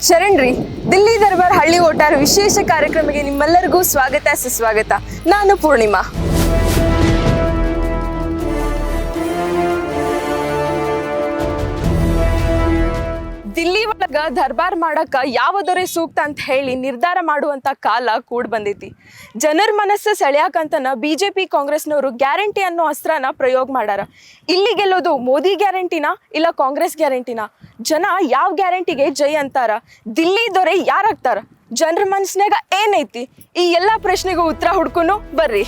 ಶರಣ್ರಿ, ದಿಲ್ಲಿ ದರ್ಬಾರ್ ಹಳ್ಳಿ ಓಟಾರ್ ವಿಶೇಷ ಕಾರ್ಯಕ್ರಮಕ್ಕೆ ನಿಮ್ಮೆಲ್ಲರಿಗೂ ಸ್ವಾಗತ ಸುಸ್ವಾಗತ. ನಾನು ಪೂರ್ಣಿಮಾ. ದಿಲ್ಲಿ ಒಳಗ ದರ್ಬಾರ್ ಮಾಡಕ ಯಾವ ದೊರೆ ಸೂಕ್ತ ಅಂತ ಹೇಳಿ ನಿರ್ಧಾರ ಮಾಡುವಂತ ಕಾಲ ಕೂಡ್ ಬಂದೈತಿ. ಜನರ ಮನಸ್ಸು ಸೆಳೆಯಾಕಂತನ ಬಿಜೆಪಿ ಕಾಂಗ್ರೆಸ್ನವರು ಗ್ಯಾರಂಟಿ ಅನ್ನೋ ಅಸ್ತ್ರನ ಪ್ರಯೋಗ ಮಾಡ್ಯಾರ. ಇಲ್ಲಿ ಗೆಲ್ಲೋದು ಮೋದಿ ಗ್ಯಾರಂಟಿನ ಇಲ್ಲ ಕಾಂಗ್ರೆಸ್ ಗ್ಯಾರಂಟಿನ? ಜನ ಯಾವ ಗ್ಯಾರಂಟಿಗೆ ಜೈ ಅಂತಾರ? ದಿಲ್ಲಿ ದೊರೆ ಯಾರಾಗ್ತಾರ? ಜನರ ಮನಸ್ಸಿನಾಗ ಏನೈತಿ? ಈ ಎಲ್ಲಾ ಪ್ರಶ್ನೆಗೂ ಉತ್ತರ ಹುಡ್ಕೊಂಡು ಬರ್ರಿ.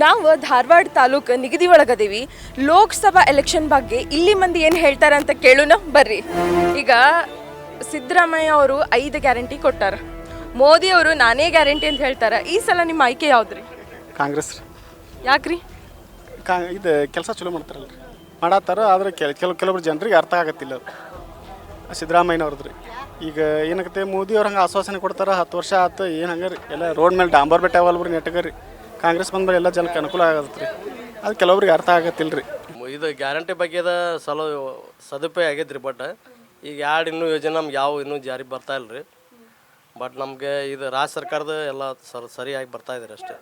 ನಾವು ಧಾರವಾಡ ತಾಲೂಕು ನಿಗದಿ ಒಳಗದೀವಿ. ಲೋಕಸಭಾ ಎಲೆಕ್ಷನ್ ಬಗ್ಗೆ ಇಲ್ಲಿ ಮಂದಿ ಏನು ಹೇಳ್ತಾರೆ ಅಂತ ಕೇಳೋಣ ಬರ್ರಿ. ಈಗ ಸಿದ್ದರಾಮಯ್ಯ ಅವರು 5 ಗ್ಯಾರಂಟಿ ಕೊಟ್ಟಾರ, ಮೋದಿ ಅವರು ನಾನೇ ಗ್ಯಾರಂಟಿ ಅಂತ ಹೇಳ್ತಾರೆ. ಈ ಸಲ ನಿಮ್ಮ ಆಯ್ಕೆ ಯಾವ್ದ್ರಿ? ಕಾಂಗ್ರೆಸ್. ಯಾಕ್ರಿ? ಇದು ಕೆಲಸ ಚಲೋ ಮಾಡ್ತಾರಲ್ಲ ರೀ, ಮಾಡತ್ತಾರ. ಆದರೆ ಕೆಲವೊಬ್ರು ಜನರಿಗೆ ಅರ್ಥ ಆಗತ್ತಿಲ್ಲ ಸಿದ್ದರಾಮಯ್ಯನವ್ರದ್ದು ರೀ. ಈಗ ಏನಾಗುತ್ತೆ, ಮೋದಿಯವ್ರು ಹಂಗೆ ಆಶ್ವಾಸನೆ ಕೊಡ್ತಾರೆ. 10 ವರ್ಷ ಆಯ್ತು, ಏನು ಹಂಗೆ ರೀ, ಎಲ್ಲ ರೋಡ್ ಮೇಲೆ ಡಾಂಬರ್ ಬೆಟ್ಟ ಅವಲ್ರಿ ನೆಟ್ಟಗೆ ರೀ. ಕಾಂಗ್ರೆಸ್ ಬಂದ್ಮೇಲೆ ಎಲ್ಲ ಜನಕ್ಕೆ ಅನುಕೂಲ ಆಗತ್ತೆ ರೀ. ಅದು ಕೆಲವ್ರಿಗೆ ಅರ್ಥ ಆಗತ್ತಿಲ್ಲ ರೀ. ಇದು ಗ್ಯಾರಂಟಿ ಬಗ್ಗೆದ ಸದುಪಯೋಗ ಆಗೈತೆ ರೀ. ಬಟ್ ಈಗ ಇನ್ನೂ ಯೋಜನೆ ನಮ್ಗೆ ಯಾವ ಇನ್ನೂ ಜಾರಿ ಬರ್ತಾ ಇಲ್ಲ ರೀ. ಬಟ್ ನಮಗೆ ಇದು ರಾಜ್ಯ ಸರ್ಕಾರದ ಎಲ್ಲ ಸರಿಯಾಗಿ ಬರ್ತಾ ಇದ್ದಾರೆ ಅಷ್ಟೇ.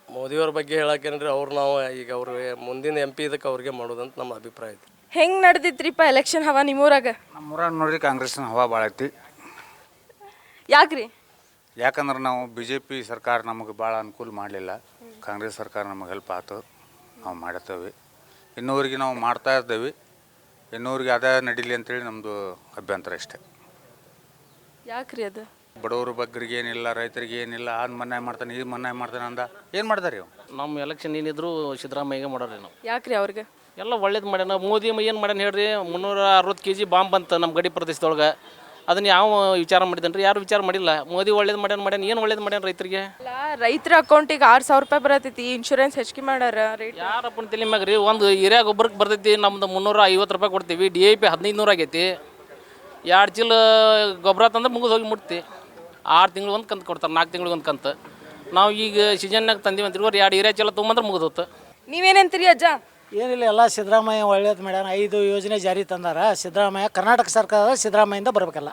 ಮೋದಿಯವ್ರ ಬಗ್ಗೆ ಹೇಳಕ್ಕೇನ್ರಿ, ನಾವು ಈಗ ಅವ್ರಿಗೆ ಮುಂದಿನ MP ಇದಕ್ಕೆ ಅವ್ರಿಗೆ ಮಾಡೋದಂತ ನಮ್ಮ ಅಭಿಪ್ರಾಯ ಐತಿ. ಹೆಂಗೆ ನಡೆದಿತ್ರಿಪ್ಪ ಎಲೆಕ್ಷನ್ ಹವಾ ನಿಮ್ಮೂರಾಗ? ನಮ್ಮೂರಾಗ ನೋಡ್ರಿ ಕಾಂಗ್ರೆಸ್ನ ಹವಾ ಭಾಳ ಐತಿ. ಯಾಕ್ರಿ? ಯಾಕಂದ್ರೆ ನಾವು BJP ಸರ್ಕಾರ ನಮಗೆ ಭಾಳ ಅನುಕೂಲ ಮಾಡಲಿಲ್ಲ. ಕಾಂಗ್ರೆಸ್ ಸರ್ಕಾರ ನಮಗೆ ಹೆಲ್ಪ್ ಆಯ್ತು, ನಾವು ಮಾಡತ್ತೇವೆ. ಇನ್ನೂರಿಗೆ ನಾವು ಮಾಡ್ತಾ ಇದ್ದೇವೆ. ಇನ್ನೂರಿಗೆ ಅದೇ ನಡೀಲಿ ಅಂತೇಳಿ ನಮ್ಮದು ಅಭ್ಯಂತರ ಇಷ್ಟೇ. ಯಾಕ್ರಿ ಅದು? ಬಡವ್ರ ಬಗ್ಗರಿಗೆ ಏನಿಲ್ಲ, ರೈತರಿಗೆ ಏನಿಲ್ಲ. ಅದು ಮನ್ನಾಯ ಮಾಡ್ತಾನೆ, ಇದು ಮನ್ನಾಯ ಮಾಡ್ತಾನೆ ಅಂದ ಏನು ಮಾಡ್ತಾರೆ ಇವು? ನಮ್ಮ ಎಲೆಕ್ಷನ್ ಏನಿದ್ರು ಸಿದ್ದರಾಮಯ್ಯಗೆ ಮಾಡೋರಿ ನಾವು. ಯಾಕ್ರಿ ಅವ್ರಿಗೆ? ಎಲ್ಲ ಒಳ್ಳೇದು ಮಾಡ್ಯಾನ. ಮೋದಿ ಏನು ಮಾಡ್ಯಾನ ಹೇಳ್ರಿ? 360 kg ಬಾಂಬ್ ಬಂತು ನಮ್ಮ ಗಡಿ ಪ್ರದೇಶದೊಳಗೆ. ಅದನ್ನ ಯಾವ ವಿಚಾರ ಮಾಡಿದನ್ರಿ? ಯಾರು ವಿಚಾರ ಮಾಡಿಲ್ಲ. ಮೋದಿ ಒಳ್ಳೇದು ಮಾಡ್ಯಾನ ಏನು ಒಳ್ಳೇದು ಮಾಡ್ಯಾನ ರೈತರಿಗೆ? ರೈತರ ಅಕೌಂಟಿಗೆ 6,000 ರೂಪಾಯಿ ಬರತೈತಿ. ಇನ್ಶೂರೆನ್ಸ್ ಹೆಚ್ಚಿಗೆ ಮಾಡ್ಯಾರ. ಯಾರಪ್ಪನ ತಲೆ ಮ್ಯಾಗ ರೀ? ಒಂದು ಹಿರಿಯ ಗೊಬ್ಬರಕ್ಕೆ ಬರ್ತೈತಿ ನಮ್ದು 350 ರೂಪಾಯಿ ಕೊಡ್ತೀವಿ. DAP 1500 ಆಗೈತಿ. 2 ಚೀಲ ಗೊಬ್ಬರ ತಂದ್ರೆ ಮುಗಿದು ಹೋಗಿ ಮುಟ್ತಿ. 6 ತಿಂಗಳು ಒಂದು ಕಂತು ಕೊಡ್ತಾರೆ, 4 ತಿಂಗಳಿಗೆ ಒಂದು ಕಂತು. ನಾವು ಈಗ ಸೀಸನ್ನಾಗ ತಂದೀವಿ ಅಂತೀವಿ, 2 ಹಿರಿಯ ಚೀಲ ತೊಗೊಂಬಂದ್ರೆ ಮುಗಿದು ಹೋತು. ನೀವೇನಂತೀರಿ ಅಜ್ಜ? ಏನಿಲ್ಲ, ಎಲ್ಲ ಸಿದ್ದರಾಮಯ್ಯ ಒಳ್ಳೇದು ಮಾಡ್ಯಾನ. 5 ಯೋಜನೆ ಜಾರಿ ತಂದಾರ ಸಿದ್ದರಾಮಯ್ಯ. ಕರ್ನಾಟಕ ಸರ್ಕಾರ ಸಿದ್ದರಾಮಯ್ಯಿಂದ ಬರಬೇಕಲ್ಲ.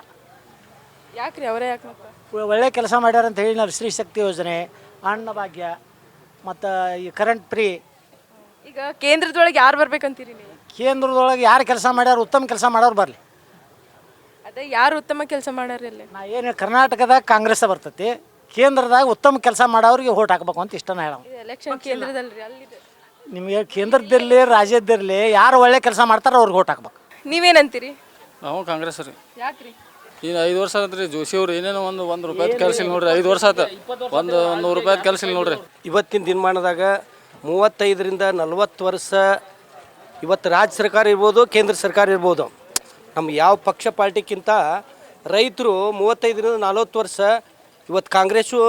ಯಾಕ್ರಿ? ಅವರೇ ಯಾಕೆ? ಒಳ್ಳೆ ಕೆಲಸ ಮಾಡ್ಯಾರ ಅಂತ ಹೇಳಿ ನಾವು ಸ್ತ್ರೀ ಶಕ್ತಿ ಯೋಜನೆ, ಅನ್ನಭಾಗ್ಯ ಮತ್ತು ಈ ಕರೆಂಟ್ ಫ್ರೀ. ಈಗ ಕೇಂದ್ರದೊಳಗೆ ಯಾರು ಬರ್ಬೇಕಂತೀರಿ ನೀವು? ಕೇಂದ್ರದೊಳಗೆ ಯಾರು ಕೆಲಸ ಮಾಡ್ಯಾರ, ಉತ್ತಮ ಕೆಲಸ ಮಾಡೋರು ಬರಲಿ. ಅದೇ ಯಾರು ಉತ್ತಮ ಕೆಲಸ ಮಾಡ್ಯಾರ? ನಾ ಏನು ಕರ್ನಾಟಕದಾಗ ಕಾಂಗ್ರೆಸ್ ಬರ್ತೈತಿ, ಕೇಂದ್ರದಾಗ ಉತ್ತಮ ಕೆಲಸ ಮಾಡೋರಿಗೆ ಓಟ್ ಹಾಕ್ಬೇಕು ಅಂತ ಇಷ್ಟನ ಹೇಳ. ಎಲೆಕ್ಷನ್ ಕೇಂದ್ರದಲ್ರಿ, ಅಲ್ಲಿದೆ. ನಿಮಗೆ ಕೇಂದ್ರದಲ್ಲಿ ರಾಜ್ಯದಲ್ಲಿ ಯಾರು ಒಳ್ಳೆ ಕೆಲಸ ಮಾಡ್ತಾರೋ ಅವ್ರಿಗೆ ಓಟ್ ಹಾಕ್ಬೇಕು. ನೀವೇನಂತೀರಿ? ನಾವು ಕಾಂಗ್ರೆಸ್ ರೀ. ಯಾಕ್ರಿ? ಈಗ 5 ವರ್ಷ ಆಯ್ತು ರೀ. ಜೋಶಿ ಅವ್ರು ಏನೇನೋ ಒಂದು ರೂಪಾಯಿ ಕೆಲಸ ಇಲ್ಲ ನೋಡ್ರಿ. 5 ವರ್ಷ ಆಯ್ತು, ಒಂದು 100 ರೂಪಾಯಿ ಕೆಲಸ ಇಲ್ಲ ನೋಡ್ರಿ. ಇವತ್ತಿನ ದಿನಮಾನದಾಗ 35ರಿಂದ 40 ವರ್ಷ ಇವತ್ತು ರಾಜ್ಯ ಸರ್ಕಾರ ಇರ್ಬೋದು, ಕೇಂದ್ರ ಸರ್ಕಾರ ಇರ್ಬೋದು, ನಮ್ಮ ಯಾವ ಪಕ್ಷ ಪಾರ್ಟಿಗಿಂತ ರೈತರು 35ರಿಂದ 40 ವರ್ಷ, ಇವತ್ತು ಕಾಂಗ್ರೆಸ್ಸು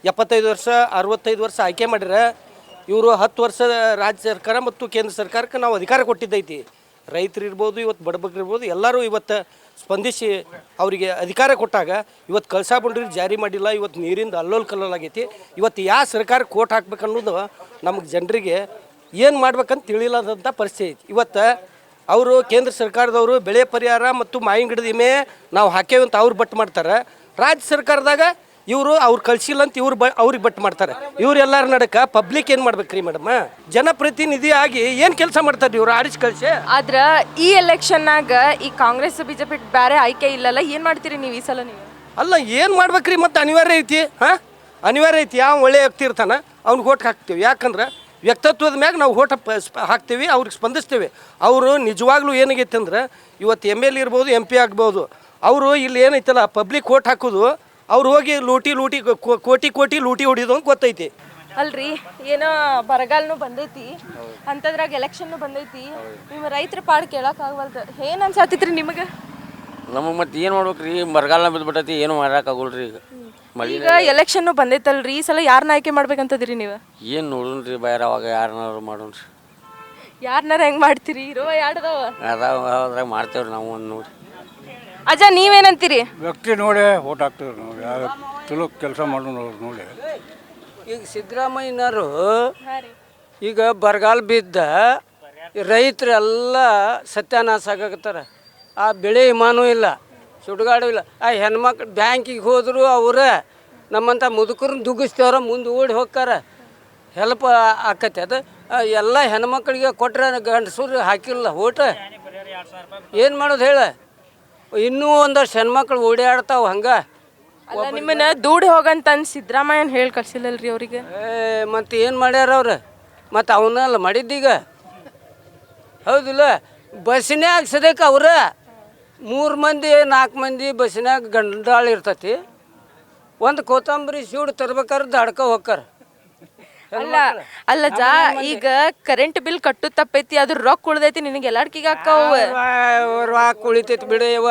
75 ವರ್ಷ 65 ವರ್ಷ ಆಯ್ಕೆ ಮಾಡಿರ. ಇವರು 10 ವರ್ಷ ರಾಜ್ಯ ಸರ್ಕಾರ ಮತ್ತು ಕೇಂದ್ರ ಸರ್ಕಾರಕ್ಕೆ ನಾವು ಅಧಿಕಾರ ಕೊಟ್ಟಿದ್ದೈತಿ. ರೈತರು ಇರ್ಬೋದು, ಇವತ್ತು ಬಡಬಗ್ರು ಇರ್ಬೋದು, ಎಲ್ಲರೂ ಇವತ್ತು ಸ್ಪಂದಿಸಿ ಅವರಿಗೆ ಅಧಿಕಾರ ಕೊಟ್ಟಾಗ ಇವತ್ತು ಕಳಸಾ ಬಂಡೂರಿ ಜಾರಿ ಮಾಡಿಲ್ಲ. ಇವತ್ತು ನೀರಿಂದ ಅಲ್ಲೋಲ್ ಕಲ್ಲೋಲಾಗೈತಿ. ಇವತ್ತು ಯಾವ ಸರ್ಕಾರಕ್ಕೆ ಕೋಟ್ ಹಾಕ್ಬೇಕು ಅನ್ನೋದು ನಮಗೆ ಜನರಿಗೆ ಏನು ಮಾಡ್ಬೇಕಂತ ತಿಳಿಲ್ಲದಂಥ ಪರಿಸ್ಥಿತಿ ಐತಿ. ಇವತ್ತು ಅವರು ಕೇಂದ್ರ ಸರ್ಕಾರದವರು ಬೆಳೆ ಪರಿಹಾರ ಮತ್ತು ಮಾವಿನ ಗಿಡದ ವಿಮೆ ನಾವು ಹಾಕೇವಂತ ಅವ್ರು ಬಟ್ ಮಾಡ್ತಾರೆ. ರಾಜ್ಯ ಸರ್ಕಾರದಾಗ ಇವರು ಅವ್ರು ಕಳಿಸಿಲ್ಲ ಅಂತ ಅವ್ರಿಗೆ ಬಟ್ ಮಾಡ್ತಾರೆ. ಇವರೆಲ್ಲರ ನಡಕ ಪಬ್ಲಿಕ್ ಏನು ಮಾಡ್ಬೇಕ್ರಿ ಮೇಡಮ್? ಜನಪ್ರತಿನಿಧಿ ಆಗಿ ಏನು ಕೆಲಸ ಮಾಡ್ತಾರೆ ಇವರು? ಆರಿಸಿ ಕಳಿಸಿ. ಆದ್ರೆ ಈ ಎಲೆಕ್ಷನ್ನಾಗ ಈ ಕಾಂಗ್ರೆಸ್ ಬಿಜೆಪಿ ಬೇರೆ ಆಯ್ಕೆ ಇಲ್ಲಲ್ಲ, ಏನು ಮಾಡ್ತೀರಿ ನೀವು ಈ ಸಲ? ನೀವು ಅಲ್ಲ ಏನು ಮಾಡ್ಬೇಕ್ರಿ? ಮತ್ತು ಅನಿವಾರ್ಯ ಐತಿ. ಅನಿವಾರ್ಯ ಐತಿ. ಯಾವ ಒಳ್ಳೆ ವ್ಯಕ್ತಿ ಇರ್ತಾನೆ ಅವ್ನಿಗೆ ಓಟ್ ಹಾಕ್ತೀವಿ. ಯಾಕಂದ್ರೆ ವ್ಯಕ್ತಿತ್ವದ ಮ್ಯಾಗ ನಾವು ಓಟ್ ಹಾಕ್ತೀವಿ, ಅವ್ರಿಗೆ ಸ್ಪಂದಿಸ್ತೀವಿ. ಅವರು ನಿಜವಾಗ್ಲೂ ಏನಾಗೈತೆ ಅಂದ್ರೆ ಇವತ್ತು MLA ಇರ್ಬೋದು, MP ಆಗ್ಬೋದು, ಅವರು ಇಲ್ಲಿ ಏನೈತಲ್ಲ ಪಬ್ಲಿಕ್ ಓಟ್ ಹಾಕೋದು, ಅವ್ರು ಹೋಗಿ ಕೋಟಿ ಲೂಟಿ ಹೊಡಿಯೋದು ಅಂತ ಗೊತ್ತೈತಿ. ಅಲ್ರಿ, ಏನೋ ಬರಗಾಲನು ಬಂದೈತಿ ಅಂತದ್ರಾಗ ಎಲೆಕ್ಷನ್ನು ಬಂದೈತಿ. ನಿಮ್ಮ ರೈತರ ಪಾಡು ಕೇಳೋಕ್ಕಾಗವಲ್ದು. ಏನು ಅನ್ಸಾತೈತ್ರಿ ನಿಮಗೆ? ನಮಗೆ ಮತ್ತೆ ಏನು ಮಾಡ್ಬೇಕ್ರಿ? ಬರಗಾಲ ಬಿದ್ದುಬಿಟ್ಟೈತಿ, ಏನು ಮಾಡೋಕ್ಕಾಗಲ್ರಿ. ಈಗ ಎಲೆಕ್ಷನ್ನು ಬಂದೈತಲ್ರಿ, ಈ ಸಲ ಯಾರನ್ನ ಆಯ್ಕೆ ಮಾಡ್ಬೇಕಂತದ್ರಿ ನೀವು? ಏನು ನೋಡೋಣ್ರಿ ಬೈರ, ಅವಾಗ ಯಾರನ್ನಾರು ಮಾಡೋಣ್ರಿ. ಯಾರನ್ನಾರ ಹೆಂಗೆ ಮಾಡ್ತೀರಿ? ಇರೋ ಯಾಡ್ದವ ಅದ್ರಾಗ ಮಾಡ್ತೇವ್ರಿ ನಾವು. ಒಂದು ನೋಡಿ ಅಜ್ಜ, ನೀವೇನಂತೀರಿ? ವ್ಯಕ್ತಿ ನೋಡಿ ಓಟ್ ಹಾಕ್ತೇವೆ ನೋಡಿ. ಯಾರು ಚಲೋ ಕೆಲಸ ಮಾಡೋರು ನೋಡಿ. ಈಗ ಸಿದ್ದರಾಮಯ್ಯನವರು ಈಗ ಬರಗಾಲ ಬಿದ್ದ ರೈತರೆಲ್ಲ ಸತ್ಯಾನಾಶ ಆಗಕತ್ತಾರ. ಆ ಬೆಳೆ ವಿಮಾನೂ ಇಲ್ಲ, ಸುಡುಗಾಡು ಇಲ್ಲ. ಆ ಹೆಣ್ಮಕ್ಳು ಬ್ಯಾಂಕಿಗೆ ಹೋದ್ರು ಅವ್ರ ನಮ್ಮಂಥ ಮುದುಕರನ್ನ ದುಗ್ಗಿಸ್ತೇವ್ರ ಮುಂದೆ ಓಡಿ ಹೋಗ್ತಾರ, ಹೆಲ್ಪ್ ಆಕತಿ. ಅದು ಎಲ್ಲ ಹೆಣ್ಮಕ್ಳಿಗೆ ಕೊಟ್ರೆ ಗಂಡಸರು ಹಾಕಿಲ್ಲ ಓಟ, ಏನು ಮಾಡೋದು ಹೇಳ? ಇನ್ನೂ ಒಂದಷ್ಟು ಹೆಣ್ಮಕ್ಳು ಓಡಾಡ್ತಾವ ಹಂಗೆ. ಅಲ್ಲ ನಿಮ್ಮನ್ನ ದೂಡಿ ಹೋಗಂತ ಸಿದ್ದರಾಮಯ್ಯನ ಹೇಳಿ ಕಳ್ಸಿಲ್ಲಲ್ರಿ ಅವ್ರಿಗೆ? ಮತ್ತು ಏನು ಮಾಡ್ಯಾರ ಅವ್ರು? ಮತ್ತು ಅವನ್ನೆಲ್ಲ ಮಾಡಿದ್ದೀಗ ಹೌದಿಲ್ಲ? ಬಸ್ನ್ಯಾಗ ಸದ್ಯಕ್ಕೆ ಅವ್ರ 3 ಮಂದಿ 4 ಮಂದಿ ಬಸ್ನ್ಯಾಗ ಗಂಡಾಳು ಇರ್ತತಿ. ಒಂದು ಕೊತ್ತಂಬರಿ ಸೀಡ್ ತರ್ಬೇಕಾದ್ರೆ ದಾಡ್ಕ ಹೋಗ್ತಾರ. ಅಲ್ಲ ಜಾ, ಈಗ ಕರೆಂಟ್ ಬಿಲ್ ಕಟ್ಟು ತಪ್ಪೈತಿ, ಅದ್ರ ರೊಕ್ಕ ಉಳ್ದೈತಿ, ನಿನಗೆ ಎಲ್ಲಾಡ್ಕಿಗೆ ಹಾಕವು ರೊಕ್ಕ ಉಳಿತೈತಿ ಬಿಡಯ್ಯವ.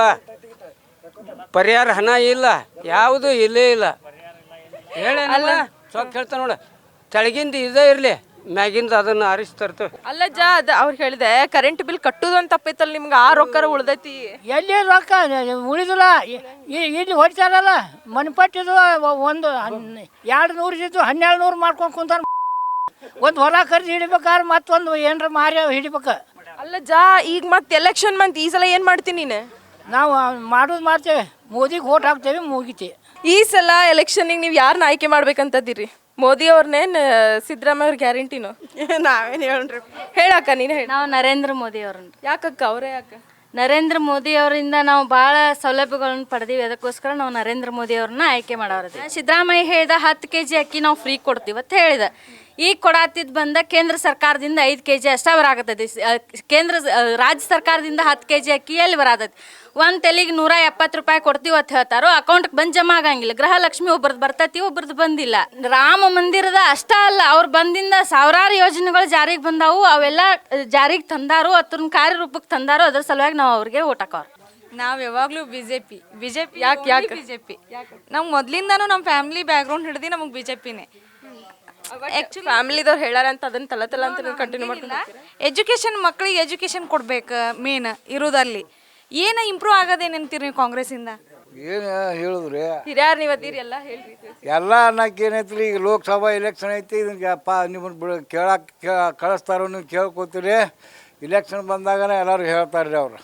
ಪರಿಹಾರ ಹಣ ಇಲ್ಲ, ಯಾವುದು ಇಲ್ಲೇ ಇಲ್ಲ. ಹೇಳಲ್ಲ ಸೊಕ್ಕ ಹೇಳ್ತಾನೆ ನೋಡ, ತೆಳಗಿಂದ ಇದೇ ಇರಲಿ, ಮ್ಯಾಗಿಂದ ಅದನ್ನು ಆರಿಸಿ ತರ್ತೇವೆ. ಅಲ್ಲ ಜಾ, ಅದು ಅವ್ರು ಹೇಳಿದೆ ಕರೆಂಟ್ ಬಿಲ್ ಕಟ್ಟುದು ಅಂತ ತಪ್ಪೈತಲ್ಲ, ನಿಮ್ಗೆ ಆ ರೊಕ್ಕ ಉಳ್ದೈತಿ. ಎಲ್ಲಿ ರೊಕ್ಕ ಉಳಿದಿಲ್ಲ, ಇಲ್ಲಿ ಹೊಡಿತಾರಲ್ಲ ಮನೆಪಟ್ಟಿದು ಒಂದು 200 ಇದ್ದು 1200 ಮಾಡ್ಕೊಂಡು ಕುಂತಾರ. ಒಂದು ಹೊಲ ಖರ್ಚು ಹಿಡಿಬೇಕಾದ್ರೆ ಮತ್ತೊಂದು ಏನರ ಮಾರಿ ಹಿಡಿಬೇಕು. ಅಲ್ಲ ಜಾ, ಈಗ ಮತ್ತೆ ಎಲೆಕ್ಷನ್ ಮಂತ್, ಈ ಸಲ ಏನು ಮಾಡ್ತೀನಿ ನೀನು? ನಾವು ಮಾಡೋದು ಮಾಡ್ತೇವೆ, ಮೋದಿಗೆ ಓಟ್ ಹಾಕ್ತೇವೆ, ಮುಗಿತಿ. ಈ ಸಲ ಎಲೆಕ್ಷನ್ನಿಗೆ ನೀವು ಯಾರನ್ನ ಆಯ್ಕೆ ಮಾಡ್ಬೇಕಂತದಿರಿ? ಮೋದಿ ಅವ್ರನ್ನೇನು ಸಿದ್ದರಾಮಯ್ಯ ಅವ್ರ ಗ್ಯಾರಂಟಿನೋ? ನಾವೇನು ಹೇಳ್ರಿ, ಹೇಳಕ್ಕ ನೀನು ಹೇಳಿ. ನಾವು ನರೇಂದ್ರ ಮೋದಿ ಅವ್ರನ್ನ. ಯಾಕಕ್ಕ ಅವರೇ ಯಾಕೆ? ನರೇಂದ್ರ ಮೋದಿ ಅವರಿಂದ ನಾವು ಭಾಳ ಸೌಲಭ್ಯಗಳನ್ನು ಪಡೆದೀವಿ, ಅದಕ್ಕೋಸ್ಕರ ನಾವು ನರೇಂದ್ರ ಮೋದಿ ಅವ್ರನ್ನ ಆಯ್ಕೆ ಮಾಡೋರದು. ಸಿದ್ದರಾಮಯ್ಯ ಹೇಳ್ದ 10 kg ಅಕ್ಕಿ ನಾವು ಫ್ರೀ ಕೊಡ್ತೀವಿ ಅಂತ ಹೇಳಿದ. ಈಗ ಕೊಡಾತಿದ್ದು ಬಂದ ಕೇಂದ್ರ ಸರ್ಕಾರದಿಂದ 5 kg ಅಷ್ಟೇ ಬರಾಕತ್ತೈತಿ. ರಾಜ್ಯ ಸರ್ಕಾರದಿಂದ 10 kg ಅಕ್ಕಿ ಎಲ್ಲಿ ಬರಾತೈತಿ? ಒಂದು ತೆಲಿಗೆ 170 ರೂಪಾಯಿ ಕೊಡ್ತೀವಿ ಅಂತ ಹೇಳ್ತಾರೋ, ಅಕೌಂಟ್ಗೆ ಬಂದು ಜಮಾ ಆಗಂಗಿಲ್ಲ. ಗೃಹಲಕ್ಷ್ಮಿ ಒಬ್ರದ್ದು ಬರ್ತೈತಿ, ಒಬ್ರದ್ದು ಬಂದಿಲ್ಲ. ರಾಮ ಮಂದಿರದ ಅಷ್ಟೇ ಅಲ್ಲ, ಅವ್ರು ಬಂದಿಂದ ಸಾವಿರಾರು ಯೋಜನೆಗಳು ಜಾರಿಗೆ ಬಂದಾವು, ಅವೆಲ್ಲ ಜಾರಿಗೆ ತಂದಾರು, ಅದ್ರ ಕಾರ್ಯರೂಪಕ್ಕೆ ತಂದಾರು. ಅದ್ರ ಸಲುವಾಗಿ ನಾವು ಅವ್ರಿಗೆ ಓಟ್ ಹಾಕೋರು. ನಾವು ಯಾವಾಗಲೂ ಬಿಜೆಪಿ. ಯಾಕೆ ಬಿಜೆಪಿ? ನಾವು ಮೊದಲಿಂದಾನು ನಮ್ಮ ಫ್ಯಾಮಿಲಿ ಬ್ಯಾಕ್ಗ್ರೌಂಡ್ ಹಿಡಿದು ನಮಗೆ ಬಿಜೆಪಿನೇ. ಫ್ಯಾಮಿಲಿದವ್ರು ಹೇಳಾರ ಅಂತ ಅದನ್ನ ತಲ ಅಂತ ಕಂಟಿನ್ಯೂ ಮಾಡ್ಕೊಂಡು ಎಜುಕೇಶನ್, ಮಕ್ಕಳಿಗೆ ಎಜುಕೇಶನ್ ಕೊಡ್ಬೇಕು ಮೇನ್ ಇರೋದಲ್ಲಿ. ಏನು ಇಂಪ್ರೂವ್ ಆಗೋದೇನಂತೀರಿ ನೀವು ಕಾಂಗ್ರೆಸ್ಸಿಂದ? ಏನು ಹೇಳಿದ್ರಿ? ಹಿರಿಯರು ನೀವು ಅದಿರಿ, ಎಲ್ಲ ಹೇಳ್ರಿ. ಎಲ್ಲ ಅನ್ನಕ್ಕೆ ಏನೈತ್ರಿ, ಈಗ ಲೋಕಸಭಾ ಎಲೆಕ್ಷನ್ ಐತಿ, ಇದಕ್ಕೆ ನಿಮ್ಮನ್ನು ಕೇಳಕ್ಕೆ ಕಳಿಸ್ತಾರೋ ನೀವು ಕೇಳ್ಕೊತೀರಿ. ಇಲೆಕ್ಷನ್ ಬಂದಾಗನೇ ಎಲ್ಲರೂ ಹೇಳ್ತಾರೆ ರೀ ಅವರು.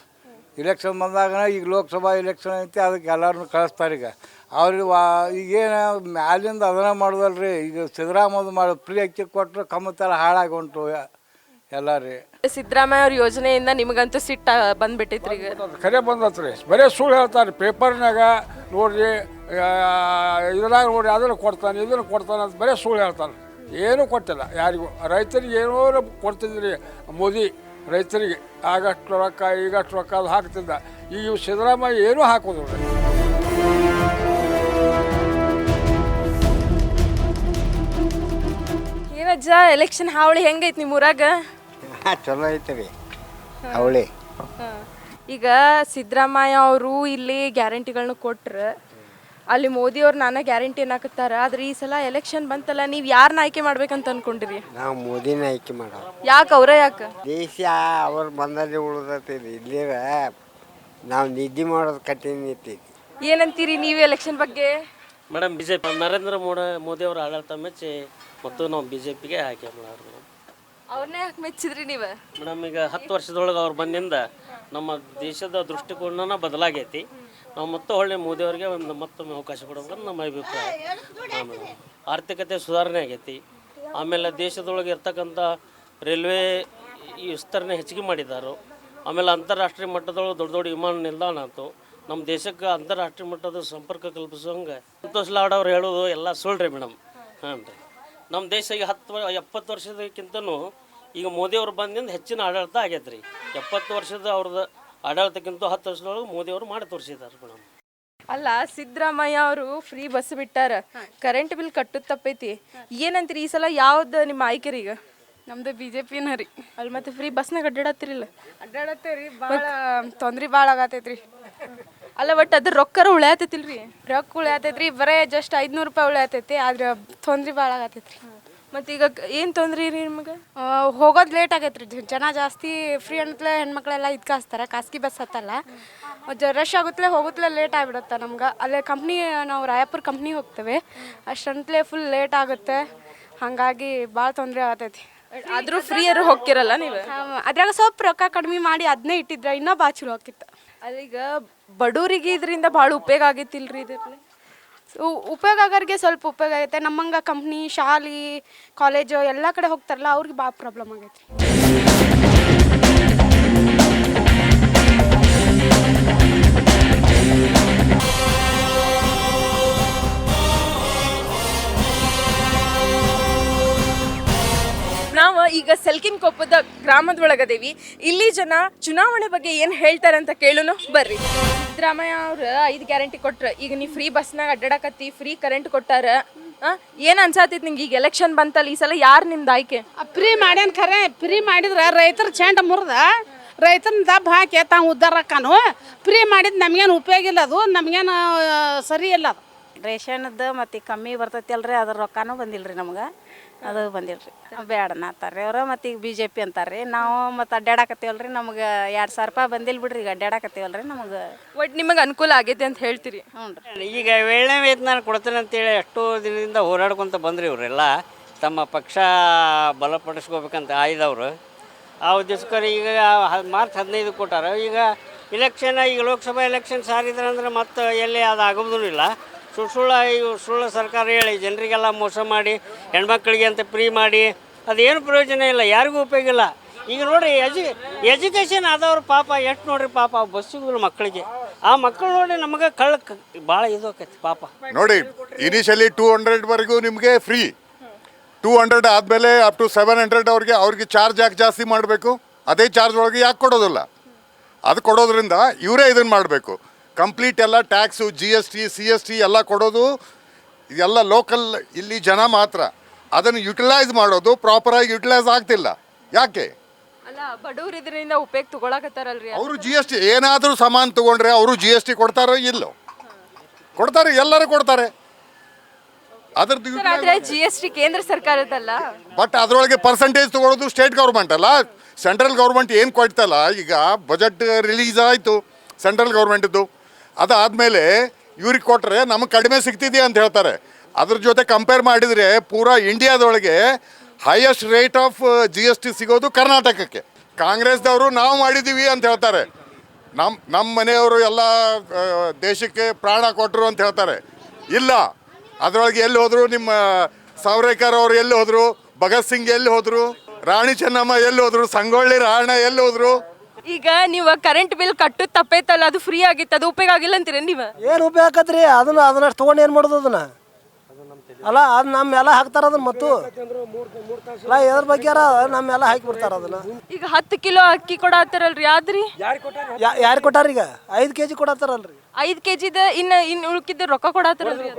ಇಲೆಕ್ಷನ್ ಬಂದಾಗನೇ ಈಗ ಲೋಕಸಭಾ ಎಲೆಕ್ಷನ್ ಐತಿ, ಅದಕ್ಕೆ ಎಲ್ಲರನ್ನೂ ಕಳಿಸ್ತಾರೆ. ಈಗ ಅವ್ರಿಗೆ ಈಗೇನು ಮ್ಯಾಲಿಂದ ಅದನ್ನ ಮಾಡೋದಲ್ರಿ. ಈಗ ಸಿದ್ದರಾಮಯ್ಯ ಮಾಡಿ ಫ್ರೀ ಅಕ್ಕಿ ಕೊಟ್ಟರು ಕಮ್ಮತ್ತೆಲ್ಲ ಹಾಳಾಗಿ ಹೊಂಟು ಎಲ್ಲ ರೀ. ಸಿದ್ದರಾಮಯ್ಯ ಅವ್ರ ಯೋಜನೆಯಿಂದ ನಿಮಗಂತೂ ಸಿಟ್ಟ ಬಂದ್ಬಿಟ್ಟೈತ್ರಿ. ಈಗ ಖರೆ ಬಂದತ್ರಿ, ಬರೀ ಸುಳ್ಳು ಹೇಳ್ತಾರೆ ಪೇಪರ್ನಾಗ. ನೋಡ್ರಿ ಇದ್ರಾಗ ನೋಡ್ರಿ ಅದನ್ನು ಕೊಡ್ತಾನೆ ಇದನ್ನು ಕೊಡ್ತಾನೆ ಅಂತ ಬರೀ ಸುಳ್ಳು ಹೇಳ್ತಾನೆ. ಏನೂ ಕೊಟ್ಟಿಲ್ಲ ಯಾರಿಗೂ. ರೈತರಿಗೆ ಏನೋ ಕೊಡ್ತಿದ್ರಿ ಮೋದಿ, ರೈತರಿಗೆ ಆಗಷ್ಟು ರೊಕ್ಕ ಈಗಷ್ಟು ರೊಕ್ಕ ಅದು ಹಾಕ್ತಿದ್ದ. ಈಗ ಸಿದ್ದರಾಮಯ್ಯ ಏನೂ ಹಾಕೋದು. ಏನಜ್ಜ, ಎಲೆಕ್ಷನ್ ಹಾವಳಿ ಹೆಂಗೈತಿ ನಿಮ್ಮ ಊರಾಗ? ಚಲೋ ಐತೆ ಅವಳಿ. ಈಗ ಸಿದ್ದರಾಮಯ್ಯ ಅವರು ಇಲ್ಲಿ ಗ್ಯಾರಂಟಿಗಳನ್ನ ಕೊಟ್ರೆ, ಅಲ್ಲಿ ಮೋದಿ ಅವ್ರು ನಾನಾ ಗ್ಯಾರಂಟಿ ಏನಾಕತ್ತಾರ. ಆದ್ರೆ ಈ ಸಲ ಎಲೆಕ್ಷನ್ ಬಂತಲ್ಲ, ನೀವು ಯಾರನ್ನ ಆಯ್ಕೆ ಮಾಡ್ಬೇಕಂತ ಅನ್ಕೊಂಡಿರಿ? ನಾವು ಮೋದಿನ ಆಯ್ಕೆ ಮಾಡೋದು. ಯಾಕೆ ಅವರೇ ಯಾಕೆ? ದೇಶ ಅವ್ರು ಬಂದಲ್ಲಿ ಉಳ್ದೈತಿ. ಇಲ್ಲಿ ನಾವು ನಿದ್ದೆ ಮಾಡೋದು ಕಠಿಣ ಐತಿ. ಏನಂತೀರಿ ನೀವು ಎಲೆಕ್ಷನ್ ಬಗ್ಗೆ? ಮೇಡಮ್, ಬಿಜೆಪಿ ನರೇಂದ್ರ ಮೋದಿ ಅವರ ಆಡಳಿತ ಮೆಚ್ಚಿ ಮತ್ತು ನಾವು ಬಿಜೆಪಿಗೆ ಆಯ್ಕೆ ಮಾಡೋರು. ಅವ್ರನ್ನೇ ಯಾಕೆ ಮೆಚ್ಚಿದ್ರಿ ನೀವು? ಮೇಡಮ್, ಈಗ 10 ವರ್ಷದೊಳಗೆ ಅವ್ರು ಬಂದಿಂದ ನಮ್ಮ ದೇಶದ ದೃಷ್ಟಿಕೋನ ಬದಲಾಗೈತಿ. ನಾವು ಮತ್ತೆ ಹೊಳ್ಳಿ ಮೋದಿಯವ್ರಿಗೆ ಮತ್ತೊಮ್ಮೆ ಅವಕಾಶ ಕೊಡಬೇಕಂತ ನಮ್ಮ ಅಭಿಪ್ರಾಯ. ಆರ್ಥಿಕತೆ ಸುಧಾರಣೆ ಆಗೈತಿ. ಆಮೇಲೆ ದೇಶದೊಳಗೆ ಇರ್ತಕ್ಕಂಥ ರೈಲ್ವೆ ವಿಸ್ತರಣೆ ಹೆಚ್ಚಿಗೆ ಮಾಡಿದ್ದಾರೆ. ಆಮೇಲೆ ಅಂತಾರಾಷ್ಟ್ರೀಯ ಮಟ್ಟದೊಳಗೆ ದೊಡ್ಡ ದೊಡ್ಡ ವಿಮಾನ ನಿಲ್ದಾಣ ಆಯ್ತು. ನಮ್ಮ ದೇಶಕ್ಕೆ ಅಂತಾರಾಷ್ಟ್ರೀಯ ಮಟ್ಟದ ಸಂಪರ್ಕ ಕಲ್ಪಿಸುವಂಗೆ ಸಂತೋಷ್ ಲಾಡ್ ಅವ್ರು ಹೇಳೋದು ಎಲ್ಲ ಸುಳ್ಳ್ರಿ ಮೇಡಮ್. ಹಾಂ ರೀ, ನಮ್ಮ ದೇಶ ಈಗ 70 ವರ್ಷದಕ್ಕಿಂತನೂ ಈಗ ಮೋದಿಯವ್ರು ಬಂದಿಂದ ಹೆಚ್ಚಿನ ಆಡಳಿತ ಆಗೈತೆ ರೀ. 70 ವರ್ಷದ ಅವ್ರದ್ದು ಆಡಳಿತಕ್ಕಿಂತ 10 ವರ್ಷದೊಳಗೆ ಮೋದಿಯವರು ಮಾಡಿ ತೋರಿಸಿದ್ದಾರೆ ಮೇಡಮ್. ಅಲ್ಲ, ಸಿದ್ದರಾಮಯ್ಯ ಅವರು ಫ್ರೀ ಬಸ್ ಬಿಟ್ಟಾರ, ಕರೆಂಟ್ ಬಿಲ್ ಕಟ್ಟುದು ತಪ್ಪೈತಿ. ಏನಂತೀರಿ ಈ ಸಲ ಯಾವ್ದು ನಿಮ್ಮ ಆಯ್ಕೆ ಈಗ? ನಮ್ದು ಬಿಜೆಪಿನ ರೀ. ಅಲ್ಲಿ ಮತ್ತೆ ಫ್ರೀ ಬಸ್ನಾಗ ಅಡ್ಡಾಡತ್ತಿರಿಲ್ಲ? ಅಡ್ಡಾಡತ್ತೇವ್ರಿ, ಭಾಳ ತೊಂದ್ರೆ ಭಾಳ ಆಗತೈತ್ರಿ. ಅಲ್ಲ, ಒಟ್ಟು ಅದ್ರ ರೊಕ್ಕರ ಉಳಿಯತೈತಿಲ್ರಿ? ರೊಕ್ಕ ಉಳಿಯತೈತ್ರಿ, ಬರೇ ಜಸ್ಟ್ 500 ರೂಪಾಯಿ ಉಳಿಯತೈತಿ. ಆದ್ರೆ ತೊಂದ್ರೆ ಭಾಳ ಆಗತೈತ್ರಿ. ಮತ್ತು ಈಗ ಏನು ತೊಂದ್ರೆ ರೀ ನಿಮ್ಗೆ? ಹೋಗೋದು ಲೇಟ್ ಆಗೈತ್ರಿ. ಜನ ಜಾಸ್ತಿ ಫ್ರೀ ಅಂತಲೇ ಹೆಣ್ಮಕ್ಳೆಲ್ಲ ಇದ್ಕಾಸ್ತಾರೆ, ಖಾಸಗಿ ಬಸ್ ಹತ್ತಲ್ಲ. ರಶ್ ಆಗುತ್ತಲೇ ಹೋಗುತ್ತಲೇ ಲೇಟ್ ಆಗಿಬಿಡುತ್ತೆ ನಮ್ಗೆ. ಅಲ್ಲೇ ಕಂಪ್ನಿ, ನಾವು ರಾಯಪುರ ಕಂಪ್ನಿ ಹೋಗ್ತೇವೆ, ಅಷ್ಟಂತಲೇ ಫುಲ್ ಲೇಟ್ ಆಗುತ್ತೆ. ಹಾಗಾಗಿ ಭಾಳ ತೊಂದರೆ ಆಗತೈತಿ. ಆದರೂ ಫ್ರೀಯರು ಹೋಗ್ತಿರಲ್ಲ ನೀವು? ಅದ್ರಾಗ ಸ್ವಲ್ಪ ರೊಕ್ಕ ಕಡಿಮೆ ಮಾಡಿ ಅದನ್ನೇ ಇಟ್ಟಿದ್ರೆ ಇನ್ನೂ ಭಾಳ ಚಲೋ ಹೋಗ್ತಿತ್ತು. ಅಲ್ಲೀಗ ಬಡವರಿಗೆ ಇದರಿಂದ ಭಾಳ ಉಪಯೋಗ ಆಗೈತಿಲ್ರಿ ಇದ್ರಲ್ಲಿ? ಉಪಯೋಗ ಆಗೋರಿಗೆ ಸ್ವಲ್ಪ ಉಪಯೋಗ ಆಗೈತೆ. ನಮ್ಮಂಗೆ ಕಂಪ್ನಿ, ಶಾಲೆ, ಕಾಲೇಜು ಎಲ್ಲ ಕಡೆ ಹೋಗ್ತಾರಲ್ಲ ಅವ್ರಿಗೆ ಭಾಳ ಪ್ರಾಬ್ಲಮ್ ಆಗೈತೆ. ನಾವು ಈಗ ಸೆಲ್ಕಿನ್ಕೊಪ್ಪದ ಗ್ರಾಮದ ಒಳಗದೇವಿ. ಇಲ್ಲಿ ಜನ ಚುನಾವಣೆ ಬಗ್ಗೆ ಏನು ಹೇಳ್ತಾರೆ ಅಂತ ಕೇಳುನು ಬರ್ರಿ. ಸಿದ್ದರಾಮಯ್ಯ ಅವ್ರು 5 ಗ್ಯಾರಂಟಿ ಕೊಟ್ರ. ಈಗ ನೀ ಫ್ರೀ ಬಸ್ನಾಗ ಅಡ್ಡಾಡಕತ್ತಿ, ಫ್ರೀ ಕರೆಂಟ್ ಕೊಟ್ಟಾರ. ಏನು ಅನ್ಸಾತೈತಿ ನಿಂಗೆ? ಈಗ ಎಲೆಕ್ಷನ್ ಬಂತಲ್ಲ, ಈ ಸಲ ಯಾರು ನಿಮ್ದು ಆಯ್ಕೆ? ಫ್ರೀ ಮಾಡ್ಯಾನ ಖರೆ. ಫ್ರೀ ಮಾಡಿದ್ರೆ ರೈತರ ಚೆಂಡ ಮುರಿದ ರೈತನ ದಬ್ಬ ಹಾಕಿ ತಾವು ಉದ್ಧಾರ ಆಕಾನು. ಫ್ರೀ ಮಾಡಿದ್ ನಮಗೇನು ಉಪಯೋಗ ಇಲ್ಲ, ಅದು ನಮಗೇನು ಸರಿ ಇಲ್ಲ. ಅದು ರೇಷನ್ದು ಮತ್ತು ಕಮ್ಮಿ ಬರ್ತೈತಿ ಅಲ್ರಿ, ಅದ್ರ ರೊಕ್ಕನೂ ಬಂದಿಲ್ರಿ ನಮ್ಗೆ. ಅದು ಬಂದಿಲ್ರಿ, ಬೇಡನ ಅಂತಾರೆ ಅವ್ರು. ಮತ್ತು ಈಗ BJP ಅಂತಾರೆ. ನಾವು ಮತ್ತು ಅಡ್ಡಾಡಕತ್ತೀವಲ್ರಿ, ನಮ್ಗೆ 2,000 ರೂಪಾಯಿ ಬಂದಿಲ್ಲ ಬಿಡ್ರಿ. ಈಗ ಅಡ್ಡಾಡಕತ್ತೀವಲ್ರಿ, ನಮಗೆ ಒಟ್ಟು ನಿಮಗೆ ಅನುಕೂಲ ಆಗೈತೆ ಅಂತ ಹೇಳ್ತೀರಿ? ಹ್ಞೂ ರೀ. ಈಗ ವೇಳೆ ವೇತನ ಕೊಡ್ತೇನೆ ಅಂತೇಳಿ ಎಷ್ಟೋ ದಿನದಿಂದ ಹೋರಾಡ್ಕೊತ ಬಂದ್ರಿ ಇವರೆಲ್ಲ. ತಮ್ಮ ಪಕ್ಷ ಬಲಪಡಿಸ್ಕೋಬೇಕಂತ ಆಯ್ದವರು. ಆ ಉದ್ದೇಶಕ್ಕೋಸ್ಕರ ಈಗ ಮಾರ್ಚ್ 15 ಕೊಟ್ಟಾರ. ಈಗ ಇಲೆಕ್ಷನ್, ಈಗ ಲೋಕಸಭಾ ಎಲೆಕ್ಷನ್ ಸಾರಿದ್ರೆ ಅಂದ್ರೆ ಮತ್ತೆ ಎಲ್ಲಿ ಅದು ಆಗೋದೂ ಇಲ್ಲ. ಸುಳ್ಳು ಸರ್ಕಾರ ಹೇಳಿ ಜನರಿಗೆಲ್ಲ ಮೋಸ ಮಾಡಿ, ಹೆಣ್ಮಕ್ಳಿಗೆ ಅಂತ ಫ್ರೀ ಮಾಡಿ ಅದೇನು ಪ್ರಯೋಜನ ಇಲ್ಲ, ಯಾರಿಗೂ ಉಪಯೋಗ ಇಲ್ಲ. ಈಗ ನೋಡಿರಿ, ಎಜುಕೇಷನ್ ಆದವ್ರು ಪಾಪ ಎಷ್ಟು ನೋಡ್ರಿ, ಪಾಪ ಬಸ್ಸಿದ್ರು ಮಕ್ಕಳಿಗೆ. ಆ ಮಕ್ಕಳು ನೋಡಿ ನಮಗೆ ಭಾಳ ಇದು ಆಕೈತಿ ಪಾಪ. ನೋಡಿ, ಇನಿಷಿಯಲಿ 200ವರೆಗೂ ನಿಮಗೆ ಫ್ರೀ. 200 ಆದಮೇಲೆ ಅಪ್ ಟು 700 ಅವ್ರಿಗೆ ಚಾರ್ಜ್ ಯಾಕೆ ಜಾಸ್ತಿ ಮಾಡಬೇಕು? ಅದೇ ಚಾರ್ಜ್ ಒಳಗೆ ಯಾಕೆ ಕೊಡೋದಿಲ್ಲ? ಅದು ಕೊಡೋದ್ರಿಂದ ಇವರೇ ಇದನ್ನು ಮಾಡಬೇಕು. ಕಂಪ್ಲೀಟ್ ಎಲ್ಲ ಟ್ಯಾಕ್ಸು, GST, CST ಎಲ್ಲ ಕೊಡೋದು ಇದೆಲ್ಲ ಲೋಕಲ್ ಇಲ್ಲಿ ಜನ ಮಾತ್ರ. ಅದನ್ನು ಯುಟಿಲೈಸ್ ಮಾಡೋದು ಪ್ರಾಪರಾಗಿ ಯುಟಿಲೈಸ್ ಆಗ್ತಿಲ್ಲ. ಯಾಕೆ? ಅಲ್ಲ, ಬಡವ್ರು ಇದರಿಂದ ಉಪಯೋಗ ತಗೊಳಕತ್ತಾರಲ್ರಿ. ಅವರು GST ಏನಾದರೂ ಸಾಮಾನು ತೊಗೊಂಡ್ರೆ ಅವರು GST ಕೊಡ್ತಾರೋ ಇಲ್ಲೋ? ಕೊಡ್ತಾರೆ, ಎಲ್ಲರೂ ಕೊಡ್ತಾರೆ. ಅದ್ರದ್ದು ಆದ್ರೆ GST ಕೇಂದ್ರ ಸರ್ಕಾರದಲ್ಲ. ಬಟ್ ಅದರೊಳಗೆ ಪರ್ಸೆಂಟೇಜ್ ತೊಗೊಳೋದು ಸ್ಟೇಟ್ ಗೌರ್ಮೆಂಟ್ ಅಲ್ಲ. ಸೆಂಟ್ರಲ್ ಗೌರ್ಮೆಂಟ್ ಏನು ಕೊಡ್ತಲ್ಲ, ಈಗ ಬಜೆಟ್ ರಿಲೀಸ್ ಆಯಿತು ಸೆಂಟ್ರಲ್ ಗೌರ್ಮೆಂಟದ್ದು. ಅದಾದಮೇಲೆ ಇವ್ರಿಗೆ ಕೊಟ್ಟರೆ ನಮಗೆ ಕಡಿಮೆ ಸಿಗ್ತಿದೆಯಾ ಅಂತ ಹೇಳ್ತಾರೆ. ಅದ್ರ ಜೊತೆ ಕಂಪೇರ್ ಮಾಡಿದರೆ ಪೂರಾ ಇಂಡಿಯಾದೊಳಗೆ ಹೈಯೆಸ್ಟ್ ರೇಟ್ ಆಫ್ GST ಸಿಗೋದು ಕರ್ನಾಟಕಕ್ಕೆ. ಕಾಂಗ್ರೆಸ್ದವರು ನಾವು ಮಾಡಿದ್ದೀವಿ ಅಂತ ಹೇಳ್ತಾರೆ. ನಮ್ಮ ಮನೆಯವರು ಎಲ್ಲ ದೇಶಕ್ಕೆ ಪ್ರಾಣ ಕೊಟ್ಟರು ಅಂತ ಹೇಳ್ತಾರೆ. ಇಲ್ಲ, ಅದರೊಳಗೆ ಎಲ್ಲಿ ಹೋದರು? ನಿಮ್ಮ ಸಾವ್ರೇಕರ್ ಅವರು ಎಲ್ಲಿ ಹೋದರು? ಭಗತ್ ಸಿಂಗ್ ಎಲ್ಲಿ ಹೋದರು? ರಾಣಿ ಚೆನ್ನಮ್ಮ ಎಲ್ಲಿ ಹೋದರು? ಸಂಗೊಳ್ಳಿ ರಾಯಣ್ಣ ಎಲ್ಲಿ ಹೋದರು? ಈಗ ನೀವು ಕರೆಂಟ್ ಬಿಲ್ ಕಟ್ಟು ತಪ್ಪೈತಲ್ಲ, ಅದು ಫ್ರೀ ಆಗಿತ್ತು, ಅದು ಉಪಯೋಗ ಆಗಿಲ್ಲ ಅಂತೀರ ನೀವು? ಏನು ಉಪಯೋಗ ಆಕತ್ರಿ? ಅದನ್ನಷ್ಟು ತೊಗೊಂಡು ಏನು ಮಾಡೋದು? ಅಲ್ಲ, ಅದು ನಮ್ಮೆಲ್ಲ ಹಾಕ್ತಾರ ಅದನ್ನ. ಮತ್ತು ಅಲ್ಲ, ಎದ್ರ ಬಗ್ಗೆ ನಮ್ಮೆಲ್ಲ ಹಾಕಿ ಬಿಡ್ತಾರ ಅದನ್ನ. ಈಗ 10 ಕಿಲೋ ಅಕ್ಕಿ ಕೊಡತ್ತಾರಲ್ರಿ, ಆದ್ರಿ ಯಾರು ಕೊಟ್ಟಾರ? ಈಗ 5 kg ಕೊಡತ್ತಾರಲ್ರಿ. 5 kgದ ಇನ್ನು ಉಳ್ಕಿದ್ದ ರೊಕ್ಕ ಕೊಡತ್ತಾರಲ್ರಿ.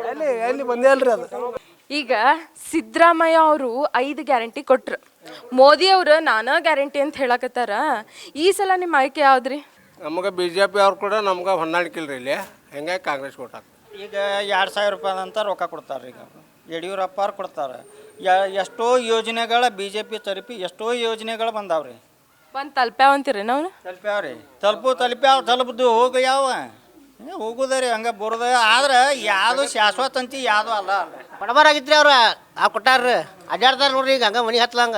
ಎಲ್ಲಿ ಬಂದೇ ಅಲ್ರಿ ಅದು. ಈಗ ಸಿದ್ದರಾಮಯ್ಯ ಅವರು 5 ಗ್ಯಾರಂಟಿ ಕೊಟ್ರು. ಮೋದಿ ಅವರು ನಾನಾ ಗ್ಯಾರಂಟಿ ಅಂತ ಹೇಳಕತ್ತಾರ. ಈ ಸಲ ನಿಮ್ಮ ಆಯ್ಕೆ ಯಾವ್ದ್ರಿ? ನಮಗೆ BJP ಅವ್ರು ಕೂಡ ನಮ್ಗೆ ಹೊಂದಾಣಿಕಿಲ್ರಿ ಇಲ್ಲಿ. ಹೆಂಗೆ ಕಾಂಗ್ರೆಸ್ ಕೊಟ್ಟಾರ. ಈಗ 2,000 ರೂಪಾಯಿ ಅಂತ ರೊಕ್ಕ ಕೊಡ್ತಾರೆ. ಈಗ ಯಡಿಯೂರಪ್ಪ ಅವ್ರು ಕೊಡ್ತಾರೆ. ಎಷ್ಟೋ ಯೋಜನೆಗಳ BJP ತಲುಪಿ ಎಷ್ಟೋ ಯೋಜನೆಗಳು ಬಂದಾವ್ರಿ. ಬಂದು ತಲುಪ್ಯಾವ ಅಂತೀರಿ? ನಾವು ತಲುಪ್ಯಾವ್ರಿ. ತಲುಪದು ಹೋಗ್ಯಾವ ಹೋಗುದ ರೀ, ಹಂಗೆ ಬರೋದ. ಆದ್ರೆ ಯಾವುದು ಶಾಶ್ವತ ಅಂತಿ ಯಾವುದು ಅಲ್ಲ. ಬಡಬರಾಗಿದ್ರಿ ಅವ್ರು ಆ ಕೊಟ್ಟಾರ್ರಿ. ಅಡ್ಡಾಡ್ತಾರೆ ನೋಡ್ರಿ, ಈಗ ಹಂಗೆ ಮನೆ ಹತ್ಲಂಗ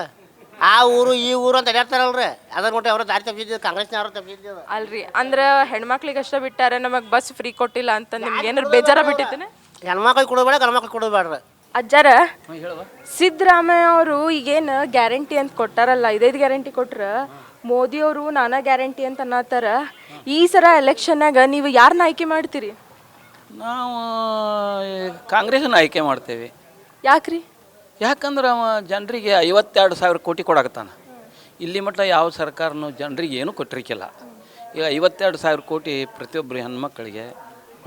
ಆ ಊರು ಈ ಊರು ಅಂತ ಅಡ್ಡಾಡ್ತಾರಲ್ರಿ. ಅದ್ರ ನೋಡಿ ಅವ್ರ ದಾರಿ ತಪ್ಪಿದ್ದು, ಕಾಂಗ್ರೆಸ್ನವ್ರು ತಪ್ಪಿದ್ದು ಅಲ್ರಿ. ಅಂದ್ರೆ ಹೆಣ್ಮಕ್ಳಿಗೆ ಅಷ್ಟೇ ಬಿಟ್ಟಾರೆ, ನಮಗೆ ಬಸ್ ಫ್ರೀ ಕೊಟ್ಟಿಲ್ಲ ಅಂತ ನಿಮ್ಗೆ ಏನಾರು ಬೇಜಾರ ಬಿಟ್ಟಿದ್ದೇನೆ? ಹೆಣ್ಮಕ್ಳಿಗೆ ಕೊಡೋಬೇಡ, ಗಂಡ್ಮಕ್ಳಿಗೆ ಕೊಡೋಬೇಡ್ರಿ. ಅಜ್ಜಾರ, ಸಿದ್ದರಾಮಯ್ಯ ಅವರು ಈಗೇನು ಗ್ಯಾರಂಟಿ ಅಂತ ಕೊಟ್ಟಾರಲ್ಲ, 5 ಗ್ಯಾರಂಟಿ ಕೊಟ್ರ, ಮೋದಿ ಅವರು ನಾನಾ ಗ್ಯಾರಂಟಿ ಅಂತ ಅನ್ನತ್ತಾರ. ಈ ಸಲ ಎಲೆಕ್ಷನ್ನಾಗ ನೀವು ಯಾರನ್ನ ಆಯ್ಕೆ ಮಾಡ್ತೀರಿ? ನಾವು ಕಾಂಗ್ರೆಸ್ನ ಆಯ್ಕೆ ಮಾಡ್ತೇವೆ. ಯಾಕ್ರಿ? ಯಾಕಂದ್ರೆ ಅವ ಜನರಿಗೆ 52,000 ಕೋಟಿ ಕೊಡಾಕತ್ತಾನ. ಇಲ್ಲಿ ಮಟ್ಟ ಯಾವ ಸರ್ಕಾರನೂ ಜನರಿಗೆ ಏನೂ ಕೊಟ್ಟಿರ್ಕಿಲ್ಲ. ಈಗ 52,000 ಕೋಟಿ ಪ್ರತಿಯೊಬ್ಬರು ಹೆಣ್ಮಕ್ಳಿಗೆ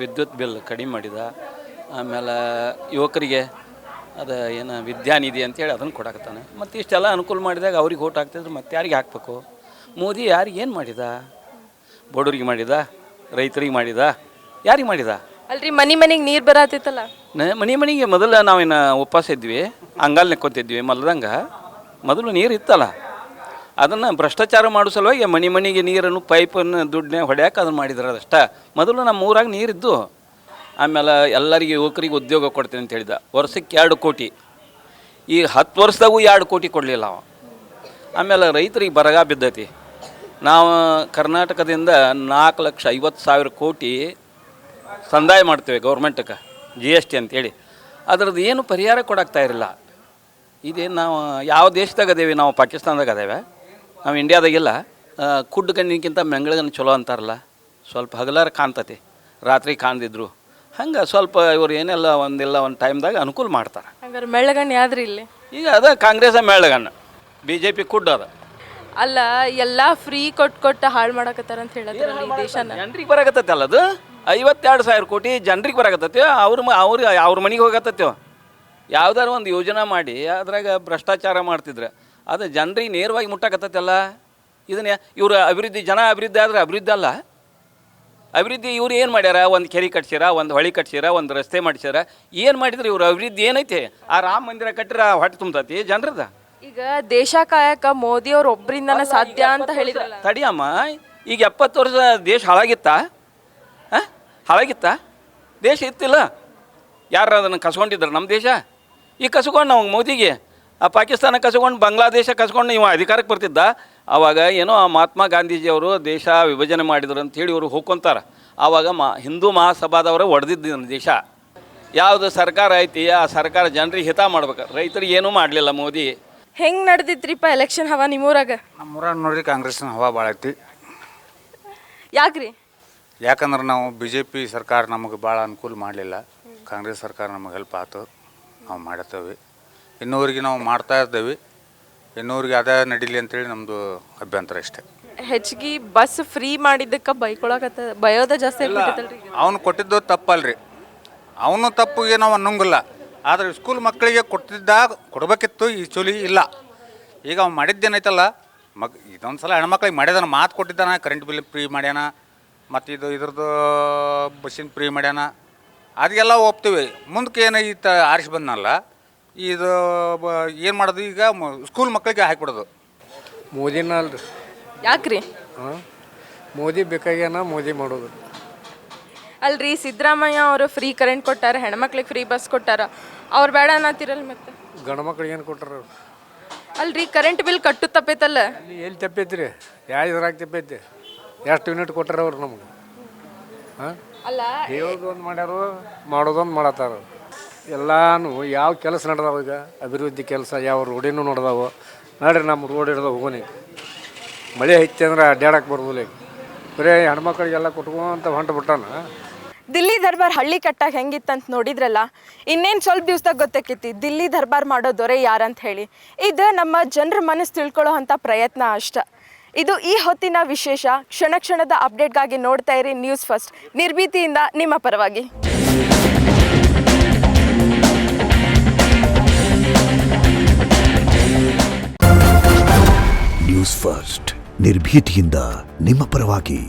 ವಿದ್ಯುತ್ ಬಿಲ್ ಕಡಿಮೆ ಮಾಡಿದ. ಆಮೇಲೆ ಯುವಕರಿಗೆ ಅದು ಏನು ವಿದ್ಯಾನಿಧಿ ಅಂತೇಳಿ ಅದನ್ನು ಕೊಡಾಕತ್ತಾನೆ. ಮತ್ತು ಇಷ್ಟೆಲ್ಲ ಅನುಕೂಲ ಮಾಡಿದಾಗ ಅವ್ರಿಗೆ ಓಟ್ ಹಾಕ್ತಿದ್ರು. ಮತ್ತೆ ಯಾರಿಗೆ ಹಾಕಬೇಕು? ಮೋದಿ ಯಾರಿಗೆ ಏನು ಮಾಡಿದ? ಬಡವ್ರಿಗೆ ಮಾಡಿದ? ರೈತರಿಗೆ ಮಾಡಿದ? ಯಾರಿಗೆ ಮಾಡಿದ? ಅಲ್ರಿ, ಮನೆಗೆ ನೀರು ಬರತ್ತೈತಲ್ಲ. ಮನೆಗೆ ಮೊದಲು ನಾವೇನು ಉಪವಾಸ ಇದ್ವಿ, ಅಂಗಾಲ್ ನೆಕ್ಕೊತಿದ್ವಿ. ಮೊದಲು ನೀರು ಇತ್ತಲ್ಲ, ಅದನ್ನು ಭ್ರಷ್ಟಾಚಾರ ಮಾಡೋ ಸಲುವಾಗಿ ಮನೆಗೆ ನೀರನ್ನು ಪೈಪನ್ನು ದುಡ್ಡನ್ನೇ ಹೊಡ್ಯಾಕೆ ಅದನ್ನು ಮಾಡಿದ್ರು. ಅದಷ್ಟೇ. ಮೊದಲು ನಮ್ಮ ಊರಾಗ ನೀರಿದ್ದು. ಆಮೇಲೆ ಎಲ್ಲರಿಗೆ ಯುವಕರಿಗೆ ಉದ್ಯೋಗ ಕೊಡ್ತೀನಿ ಅಂತ ಹೇಳಿದ. ವರ್ಷಕ್ಕೆ 2 ಕೋಟಿ. ಈ 10 ವರ್ಷದಾಗೂ 2 ಕೋಟಿ ಕೊಡಲಿಲ್ಲ ಅವ. ಆಮೇಲೆ ರೈತರಿಗೆ ಬರಗ ಬಿದ್ದೈತಿ. ನಾವು ಕರ್ನಾಟಕದಿಂದ 4,50,000 ಕೋಟಿ ಸಂದಾಯ ಮಾಡ್ತೇವೆ ಗೌರ್ಮೆಂಟ್ಗೆ GST ಅಂತೇಳಿ. ಅದ್ರದ್ದು ಏನು ಪರಿಹಾರ ಕೊಡಾಕ್ತಾ ಇರಲಿಲ್ಲ. ಇದೇನು ನಾವು ಯಾವ ದೇಶದಾಗ ಅದೇವಿ? ನಾವು ಪಾಕಿಸ್ತಾನದಾಗ ಅದೇವೆ, ನಾವು ಇಂಡಿಯಾದಾಗಿಲ್ಲ. ಕುಡ್ಡು ಕಣ್ಣಿಗಿಂತ ಮೆಂಗಳಗನ್ನು ಚಲೋ ಅಂತಾರಲ್ಲ, ಸ್ವಲ್ಪ ಹಗಲಾರ ಕಾಣ್ತತಿ, ರಾತ್ರಿ ಕಾಣ್ದಿದ್ರು. ಹಂಗೆ ಸ್ವಲ್ಪ ಇವ್ರು ಏನೆಲ್ಲ ಒಂದು ಟೈಮ್ದಾಗ ಅನುಕೂಲ ಮಾಡ್ತಾರೆ. ಹಂಗಾರೆ ಮೆಳ್ಳಗಣ್ಣು ಯಾವ್ದ್ರಿ ಇಲ್ಲಿ? ಈಗ ಅದ ಕಾಂಗ್ರೆಸ್ ಮೆಳ್ಳಗಣ್ಣ, BJP ಕುಡ್ಡು ಅದ. ಅಲ್ಲ, ಎಲ್ಲ ಫ್ರೀ ಕೊಟ್ಟು ಹಾಳು ಮಾಡಕತ್ತಾರ ಅಂತ ಹೇಳಿದ್ರಲ್ಲ ಈ ದೇಶನ. ಜನರಿಗೆ ಬರಾಕತ್ತೈತಿ ಅಲ್ಲ ಅದು. 52,000 ಕೋಟಿ ಜನರಿಗೆ ಬರಾಕತ್ತೈತಿ. ಅವ್ರ ಮನೆಗೆ ಹೋಗತ್ತೈತೇವ. ಯಾವ್ದಾರು ಒಂದು ಯೋಜನೆ ಮಾಡಿ ಅದ್ರಾಗ ಭ್ರಷ್ಟಾಚಾರ ಮಾಡ್ತಿದ್ರೆ ಅದು ಜನರಿಗೆ ನೇರವಾಗಿ ಮುಟ್ಟಾಕತ್ತೈತಲ್ಲ. ಇದನ್ನ ಇವರು ಅಭಿವೃದ್ಧಿ ಆದ್ರೆ ಅಭಿವೃದ್ಧಿ ಅಲ್ಲ. ಅಭಿವೃದ್ಧಿ ಇವ್ರು ಏನು ಮಾಡ್ಯಾರ? ಒಂದು ಕೆರೆ ಕಟ್ಸ್ಯಾರ, ಒಂದು ಹೊಳಿ ಕಟ್ಸ್ಯಾರ, ಒಂದು ರಸ್ತೆ ಮಾಡಿಸ್ಯಾರ. ಏನು ಮಾಡಿದ್ರೆ ಇವ್ರ ಅಭಿವೃದ್ಧಿ ಏನೈತೆ? ಆ ರಾಮ ಮಂದಿರ ಕಟ್ಟಿರ ಹೊಟ್ಟೆ ತುಂಬತೈತಿ ಜನರದ. ಈಗ ದೇಶ ಕಾಯಕ ಮೋದಿ ಅವ್ರ ಒಬ್ಬರಿಂದನೇ ಸಾಧ್ಯ ಅಂತ ಹೇಳಿದ್ರಲ್ಲ. ತಡಿಯಮ್ಮ, ಈಗ 70 ವರ್ಷ ದೇಶ ಹಾಳಾಗಿತ್ತಾ? ದೇಶ ಇತ್ತಿಲ್ಲ. ಯಾರು ಅದನ್ನು ಕಸ್ಕೊಂಡಿದ್ರು? ನಮ್ಮ ದೇಶ. ಈಗ ಕಸ್ಕೊಂಡು ನಾವು ಮೋದಿಗೆ ಆ ಪಾಕಿಸ್ತಾನ ಕಸ್ಕೊಂಡು, ಬಾಂಗ್ಲಾದೇಶ ಕಸ್ಕೊಂಡು ಇವ ಅಧಿಕಾರಕ್ಕೆ ಬರ್ತಿದ್ದ. ಆವಾಗ ಏನೋ ಆ ಮಹಾತ್ಮ ಗಾಂಧೀಜಿಯವರು ದೇಶ ವಿಭಜನೆ ಮಾಡಿದ್ರು ಅಂಥೇಳಿ ಇವರು ಹೋಗ್ಕೊಂತಾರೆ. ಆವಾಗ ಹಿಂದೂ ಮಹಾಸಭಾದವರು ಒಡೆದಿದ್ದ ದೇಶ. ಯಾವುದು ಸರ್ಕಾರ ಐತಿ ಆ ಸರ್ಕಾರ ಜನರಿಗೆ ಹಿತ ಮಾಡ್ಬೇಕು. ರೈತರಿಗೆ ಏನೂ ಮಾಡಲಿಲ್ಲ ಮೋದಿ. ಹೆಂಗೆ ನಡೆದಿತ್ರಿಪ್ಪ ಎಲೆಕ್ಷನ್ ಹವಾ ನಿಮ್ಮೂರಾಗ? ನಮ್ಮೂರಾಗ ನೋಡ್ರಿ ಕಾಂಗ್ರೆಸ್ನ ಹವಾ ಭಾಳ ಐತಿ. ಯಾಕ್ರಿ? ಯಾಕಂದ್ರೆ ನಾವು BJP ಸರ್ಕಾರ ನಮಗೆ ಭಾಳ ಅನುಕೂಲ ಮಾಡಲಿಲ್ಲ. ಕಾಂಗ್ರೆಸ್ ಸರ್ಕಾರ ನಮಗೆ ಹೆಲ್ಪ್ ಆಯ್ತು, ನಾವು ಮಾಡತ್ತೇವೆ. ಇನ್ನೂರಿಗೆ ನಾವು ಮಾಡ್ತಾ ಇದ್ದೇವೆ. ಇನ್ನೂರಿಗೆ ಅದೇ ನಡೀಲಿ ಅಂತೇಳಿ ನಮ್ಮದು ಅಭ್ಯಂತರ ಅಷ್ಟೇ. ಹೆಚ್ಚಿಗೆ ಬಸ್ ಫ್ರೀ ಮಾಡಿದ್ದಕ್ಕೆ ಬಯೋದ ಜಾಸ್ತಿ ಆಗ್ಬಿಟ್ಟೈತಲ್ರಿ. ಅವನು ಕೊಟ್ಟಿದ್ದು ತಪ್ಪಲ್ರಿ, ಅವನು ತಪ್ಪಿಗೆ ನಾವು ಅನ್ನೋಂಗಿಲ್ಲ. ಆದರೆ ಸ್ಕೂಲ್ ಮಕ್ಕಳಿಗೆ ಕೊಡಬೇಕಿತ್ತು, ಈ ಚೊಲಿ ಇಲ್ಲ. ಈಗ ಅವ್ನು ಮಾಡಿದ್ದೇನೈತಲ್ಲ ಇದೊಂದು ಸಲ ಹೆಣ್ಮಕ್ಳಿಗೆ ಮಾಡಿದಾನ, ಮಾತು ಕೊಟ್ಟಿದ್ದಾನ. ಕರೆಂಟ್ ಬಿಲ್ ಫ್ರೀ ಮಾಡ್ಯಾನ, ಮತ್ತು ಇದ್ರದ್ದು ಬಸ್ಸಿನ ಫ್ರೀ ಮಾಡ್ಯಾನ. ಅದೆಲ್ಲ ಒಪ್ತೀವಿ. ಮುಂದಕ್ಕೆ ಏನೈತೆ ಆರಿಸಿ ಬಂದನಲ್ಲ, ಇದು ಏನು ಮಾಡೋದು? ಈಗ ಸ್ಕೂಲ್ ಮಕ್ಕಳಿಗೆ ಹಾಕಿಬಿಡೋದು. ಮೋದಿನ ಅಲ್ರಿ. ಯಾಕ್ರಿ? ಮೋದಿ ಬೇಕಾಗ್ಯಾನ, ಮೋದಿ ಮಾಡೋದು. ಅಲ್ರಿ, ಸಿದ್ದರಾಮಯ್ಯ ಅವರು ಫ್ರೀ ಕರೆಂಟ್ ಕೊಟ್ಟಾರ, ಹೆಣ್ಮಕ್ಳಿಗೆ ಫ್ರೀ ಬಸ್ ಕೊಟ್ಟಾರ. ಅವ್ರು ಬೇಡ ಅನ್ನತ್ತಿರಲ್ಲ ಮತ್ತೆ? ಗಂಡು ಮಕ್ಳಿಗೆ ಏನು ಕೊಟ್ಟಾರ? ಅಲ್ರಿ, ಕರೆಂಟ್ ಬಿಲ್ ಕಟ್ಟು ತಪ್ಪೈತಲ್ಲ? ಎಲ್ಲಿ ತಪ್ಪೈತ್ರಿ? ಯಾವ ಇದ್ರಾಗ ತಪ್ಪೈತಿ? ಎಷ್ಟು ಯೂನಿಟ್ ಕೊಟ್ಟಾರ ಅವ್ರು ನಮ್ಗೆ? ಅಲ್ಲ, ಹೇಳೋದೊಂದು ಮಾಡ್ಯಾರು, ಮಾಡೋದೊಂದು ಮಾಡತ್ತಾರ. ಎಲ್ಲಾನು ಯಾವ ಕೆಲಸ ನಡೆದಾವ ಈಗ? ಅಭಿವೃದ್ಧಿ ಕೆಲಸ ಯಾವ ರೋಡಿನೂ ನಡೆದಾವ. ನೋಡ್ರಿ, ನಮ್ಮ ರೋಡ್ ಹಿಡ್ದು ಹೋಗೋನಿ. ಮಳೆ ಹೆಚ್ಚು ಅಂದ್ರೆ ಅಡ್ಡಾಡಕ್ಕೆ ಬರ್ಬೋದಿಲ್ಲ. ಈಗ ಬರೀ ಹೆಣ್ಮಕ್ಳಿಗೆಲ್ಲ ಕೊಟ್ಕೊಂತ ಹೊಂಟು ಬಿಟ್ಟಾನ. ದಿಲ್ಲಿ ದರ್ಬಾರ್ ಹಳ್ಳಿ ಕಟ್ಟಾಗ ಹೆಂಗಿತ್ತಂತ ನೋಡಿದ್ರಲ್ಲ. ಇನ್ನೇನು ಸ್ವಲ್ಪ ದಿವ್ಸದಾಗ ಗೊತ್ತಾಕೈತಿ ದಿಲ್ಲಿ ದರ್ಬಾರ್ ಮಾಡೋ ದೊರೆ ಯಾರಂತ ಹೇಳಿ. ಇದು ನಮ್ಮ ಜನರ ಮನಸ್ಸು ತಿಳ್ಕೊಳ್ಳೋ ಅಂಥ ಪ್ರಯತ್ನ ಅಷ್ಟ. ಇದು ಈ ಹೊತ್ತಿನ ವಿಶೇಷ. ಕ್ಷಣ ಕ್ಷಣದ ಅಪ್ಡೇಟ್ಗಾಗಿ ನೋಡ್ತಾ ಇರಿ ನ್ಯೂಸ್ ಫಸ್ಟ್, ನಿರ್ಭೀತಿಯಿಂದ ನಿಮ್ಮ ಪರವಾಗಿ. ನ್ಯೂಸ್ ಫಸ್ಟ್, ನಿರ್ಭೀತಿಯಿಂದ ನಿಮ್ಮ ಪರವಾಗಿ.